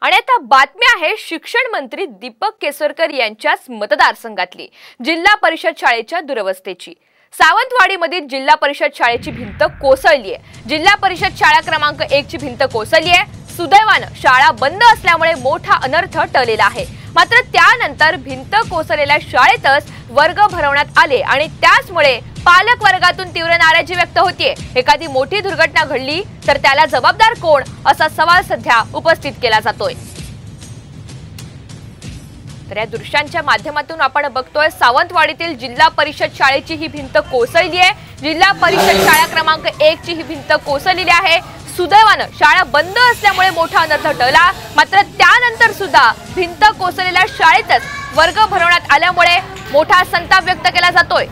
आणि आता बातमी आहे शिक्षण मंत्री दीपक केसरकर यांच्याच मतदारसंघातली जिल्हा परिषद शाळेच्या दुरवस्थेची। सावंतवाडीमधील जिल्हा परिषद शाळेची भिंत कोसळली आहे। जिल्हा परिषद शाळा क्रमांक 1 ची भिंत कोसळली आहे। सुदैवाने शाळा बंद असल्यामुळे मोठा अनर्थ टळलेला आहे। मात्र त्यानंतर भिंत कोसळलेल्या शाळेतच वर्ग भरवण्यात आले आणि त्याचमुळे पालक वर्गातून तीव्र नाराजी व्यक्त होतीये। एखादी मोठी दुर्घटना घडली तर त्याला जबाबदार कोण असा सवाल सध्या उपस्थित केला जातोय। तर या दृश्यांच्या माध्यमातून आपण बघतोय सावंतवाडीतील जिल्हा परिषद शाळेची ही भिंत कोसळली आहे। जिल्हा परिषद शाळा क्रमांक 1 ची ही भिंत कोसळलेली आहे। सुदैवाने शाळा बंद असल्यामुळे मोठा अनर्थ टळला। मात्र त्यानंतर सुद्धा भिंत कोसळलेल्या शाळेतच वर्ग भरवण्यात आल्यामुळे मोठा संताप व्यक्त केला जातोय।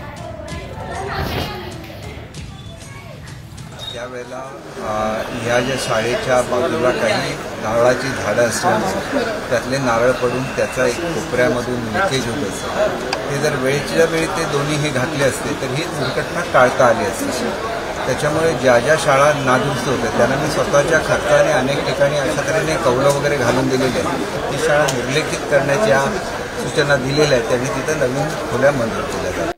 त्यावेळेला या ज्या शाळेच्या बाजूला काही नारळाची झाडं असल्यामुळे त्यातले नारळ पडून त्याचा एक कोपऱ्यामधून लिकेज होत असतं। ते जर वेळेच्या वेळी ते दोन्ही हे घातले असते तर ही दुर्घटना टाळता आली असती। त्याच्यामुळे ज्या ज्या शाळा नादुरुस्त होत्या त्यांना मी स्वतःच्या खर्चाने अनेक ठिकाणी अशा तऱ्हेने कौलं वगैरे घालून दिलेले आहेत। ती शाळा निर्लेखित करण्याच्या सूचना दिलेल्या आहेत। त्यांनी तिथं नवीन खोल्या मंजूर केल्या जातात।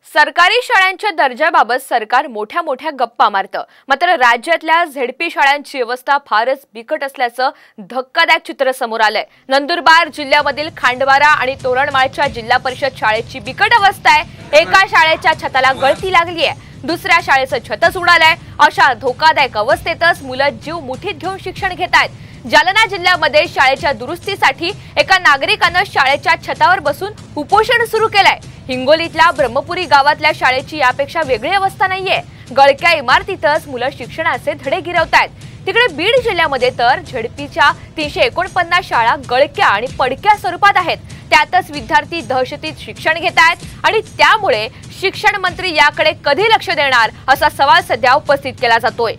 सरकारी शाळांच्या दर्जाबाबत सरकार मोठ्या गप्पा मारतं। मात्र राज्यातल्या झेडपी शाळांची अवस्था फारच बिकट असल्याचं धक्कादायक चित्र समोर आलंय। नंदुरबार जिल्ह्यामधील खांडबारा आणि तोरणमाळच्या जिल्हा परिषद शाळेची बिकट अवस्था आहे। एका शाळेच्या छताला गळती लागली आहे, दुसऱ्या शाळेचं छतच उडालंय। अशा धोकादायक अवस्थेतच मुलं जीव मुठीत घेऊन शिक्षण घेतायत। जालना जिल्ह्यामध्ये शाळेच्या दुरुस्तीसाठी एका नागरिकानं शाळेच्या छतावर बसून उपोषण सुरू केलंय। हिंगोलीतल्या ब्रह्मपुरी गावातल्या शाळेची यापेक्षा वेगळी अवस्था नाहीये। गळक्या इमारतीतच मुलं शिक्षणाचे धडे गिरवतायत। तिकडे बीड जिल्ह्यामध्ये तर झेडपीच्या 349 शाळा गळक्या आणि पडक्या स्वरूपात आहेत। त्यातच विद्यार्थी दहशतीत शिक्षण घेतायत आणि त्यामुळे शिक्षण मंत्री याकडे कधी लक्ष देणार असा सवाल सध्या उपस्थित केला जातोय।